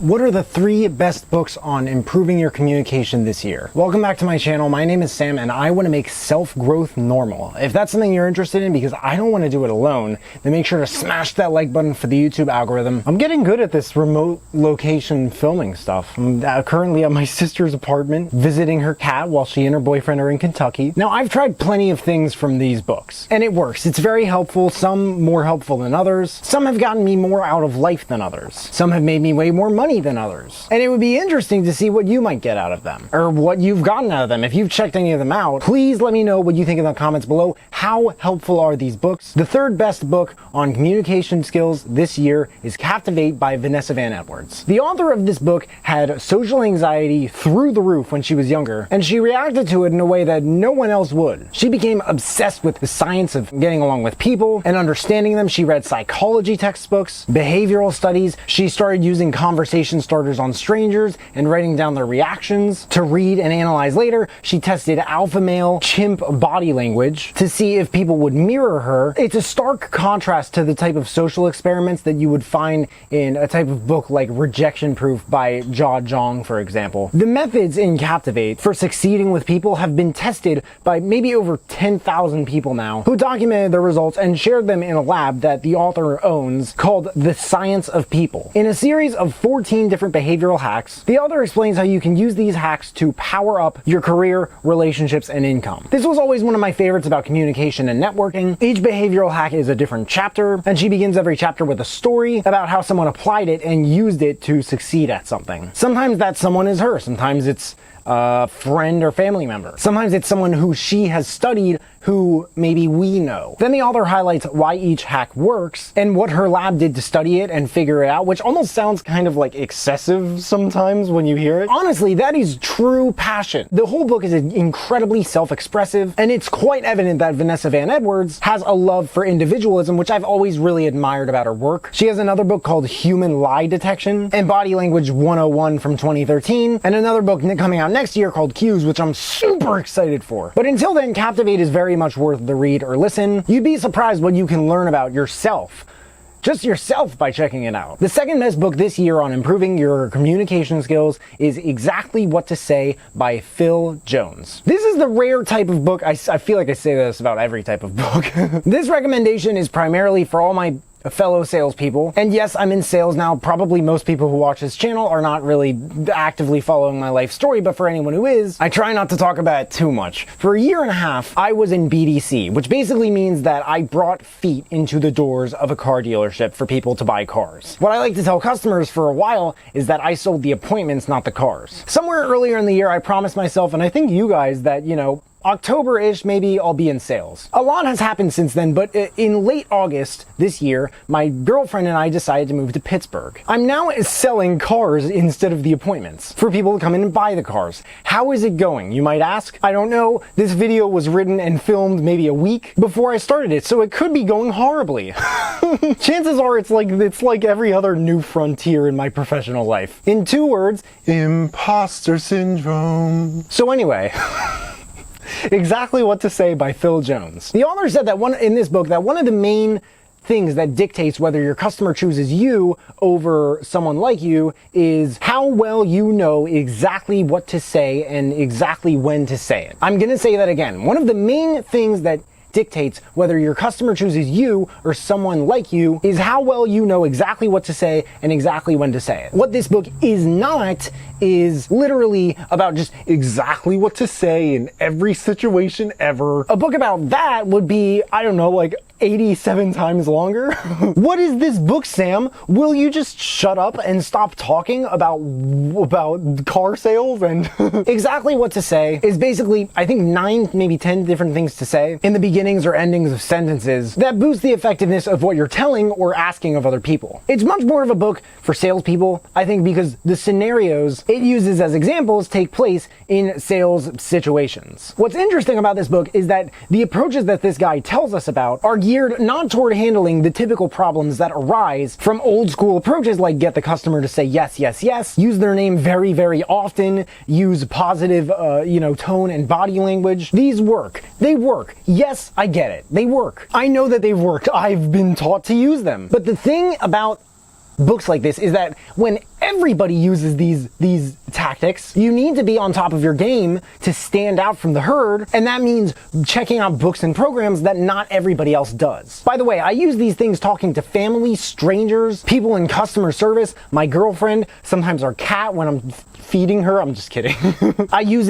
What are the 3 best books on improving your communication this year? Welcome back to my channel. My name is Sam and I want to make self-growth normal. If that's something you're interested in, because I don't want to do it alone, then make sure to smash that like button for the YouTube algorithm. I'm getting good at this remote location filming stuff. I'm currently at my sister's apartment visiting her cat while she and her boyfriend are in Kentucky. Now, I've tried plenty of things from these books and it works. It's very helpful, some more helpful than others. Some have gotten me more out of life than others. Some have made me way more money than others. And it would be interesting to see what you might get out of them, or what you've gotten out of them. If you've checked any of them out, please let me know what you think in the comments below. How helpful are these books? The 3rd best book on communication skills this year is Captivate by Vanessa Van Edwards. The author of this book had social anxiety through the roof when she was younger, and she reacted to it in a way that no one else would. She became obsessed with the science of getting along with people and understanding them. She read psychology textbooks, behavioral studies. She started using conversation starters on strangers and writing down their reactions to read and analyze later. She tested alpha male chimp body language to see if people would mirror her. It's a stark contrast to the type of social experiments that you would find in a type of book like Rejection Proof by Jia Zhang, for example. The methods in Captivate for succeeding with people have been tested by maybe over 10,000 people now, who documented their results and shared them in a lab that the author owns called The Science of People. In a series of 14 different behavioral hacks, the author explains how you can use these hacks to power up your career, relationships, and income. This was always one of my favorites about communication and networking. Each behavioral hack is a different chapter, and she begins every chapter with a story about how someone applied it and used it to succeed at something. Sometimes that someone is her, sometimes it's a friend or family member. Sometimes it's someone who she has studied who maybe we know. Then the author highlights why each hack works and what her lab did to study it and figure it out, which almost sounds kind of like excessive sometimes when you hear it. Honestly, that is true passion. The whole book is incredibly self-expressive, and it's quite evident that Vanessa Van Edwards has a love for individualism, which I've always really admired about her work. She has another book called Human Lie Detection and Body Language 101 from 2013, and another book coming out next year called Cues, which I'm super excited for. But until then, Captivate is very much worth the read or listen. You'd be surprised what you can learn about yourself. Just yourself by checking it out. The 2nd best book this year on improving your communication skills is Exactly What to Say by Phil Jones. This is the rare type of book, I feel like I say this about every type of book. This recommendation is primarily for all my fellow salespeople. And yes, I'm in sales now. Probably most people who watch this channel are not really actively following my life story, but for anyone who is, I try not to talk about it too much. For a year and a half, I was in BDC, which basically means that I brought feet into the doors of a car dealership for people to buy cars. What I like to tell customers for a while is that I sold the appointments, not the cars. Somewhere earlier in the year, I promised myself, and I think you guys, that, October-ish, maybe I'll be in sales. A lot has happened since then, but in late August this year, my girlfriend and I decided to move to Pittsburgh. I'm now selling cars instead of the appointments for people to come in and buy the cars. How is it going, you might ask? I don't know. This video was written and filmed maybe a week before I started it, so it could be going horribly. Chances are it's like every other new frontier in my professional life. In 2 words, imposter syndrome. So anyway, Exactly What to Say by Phil Jones. The author said that in this book that one of the main things that dictates whether your customer chooses you over someone like you is how well you know exactly what to say and exactly when to say it. I'm gonna say that again. One of the main things that dictates whether your customer chooses you or someone like you is how well you know exactly what to say and exactly when to say it. What this book is not is literally about just exactly what to say in every situation ever. A book about that would be, I don't know, like 87 times longer. What is this book, Sam? Will you just shut up and stop talking about car sales? And Exactly What to Say is basically, I think, 9, maybe 10 different things to say in the beginnings or endings of sentences that boost the effectiveness of what you're telling or asking of other people. It's much more of a book for salespeople, I think, because the scenarios it uses as examples take place in sales situations. What's interesting about this book is that the approaches that this guy tells us about are geared not toward handling the typical problems that arise from old school approaches like get the customer to say yes, yes, yes, use their name very, very often, use positive, tone and body language. These work. They work. Yes, I get it. They work. I know that they've worked. I've been taught to use them. But the thing about books like this is that when everybody uses these tactics, you need to be on top of your game to stand out from the herd, and that means checking out books and programs that not everybody else does. By the way, I use these things talking to family, strangers, people in customer service, my girlfriend, sometimes our cat when I'm feeding her. I'm just kidding. I use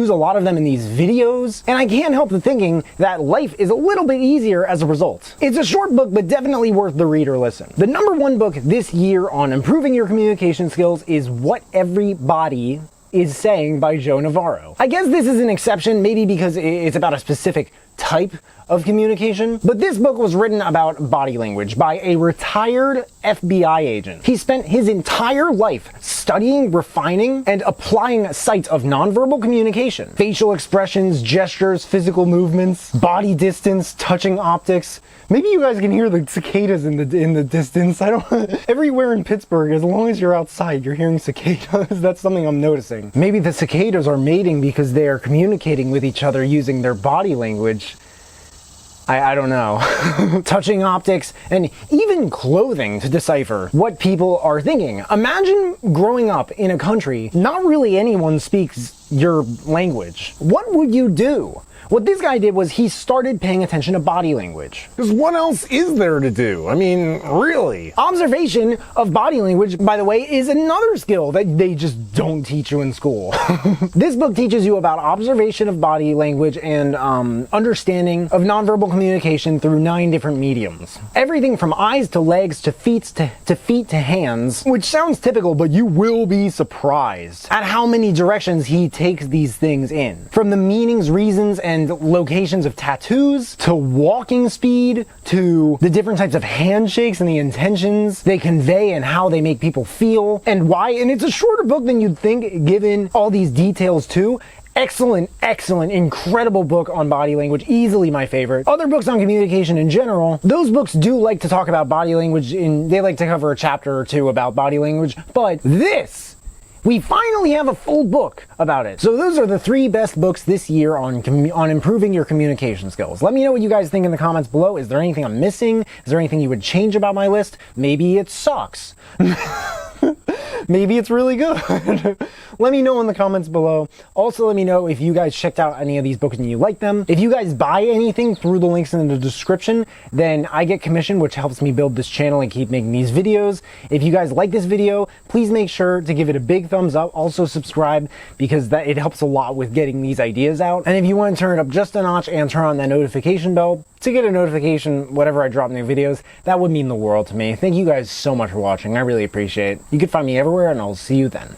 a lot of them in these videos, and I can't help thinking that life is a little bit easier as a result. It's a short book, but definitely worth the read or listen. The number one book this year on improving your communication skills is What Everybody is Saying by Joe Navarro. I guess this is an exception, maybe because it's about a specific type of communication, but this book was written about body language by a retired FBI agent. He spent his entire life studying, refining, and applying sites of nonverbal communication. Facial expressions, gestures, physical movements, body distance, touching optics. Maybe you guys can hear the cicadas in the distance. I don't. Everywhere in Pittsburgh, as long as you're outside, you're hearing cicadas. That's something I'm noticing. Maybe the cicadas are mating because they are communicating with each other using their body language. I don't know. Touching optics and even clothing to decipher what people are thinking. Imagine growing up in a country not really anyone speaks your language. What would you do? What this guy did was he started paying attention to body language. Because what else is there to do? I mean, really? Observation of body language, by the way, is another skill that they just don't teach you in school. This book teaches you about observation of body language and understanding of nonverbal communication through 9 different mediums. Everything from eyes to legs to feet to hands, which sounds typical, but you will be surprised at how many directions he takes these things in. From the meanings, reasons, and locations of tattoos, to walking speed, to the different types of handshakes and the intentions they convey and how they make people feel and why. And it's a shorter book than you'd think given all these details too. Excellent, incredible book on body language, easily my favorite. Other books on communication in general, those books do like to talk about body language, they like to cover a chapter or two about body language, but this, we finally have a full book about it. So those are the 3 best books this year on improving your communication skills. Let me know what you guys think in the comments below. Is there anything I'm missing? Is there anything you would change about my list? Maybe it sucks. Maybe it's really good. Let me know in the comments below. Also, let me know if you guys checked out any of these books and you like them. If you guys buy anything through the links in the description, then I get commission, which helps me build this channel and keep making these videos. If you guys like this video, please make sure to give it a big thumbs up. Also subscribe, because it helps a lot with getting these ideas out. And if you want to turn it up just a notch and turn on that notification bell to get a notification whenever I drop new videos, that would mean the world to me. Thank you guys so much for watching. I really appreciate it. You can find me everywhere, and I'll see you then.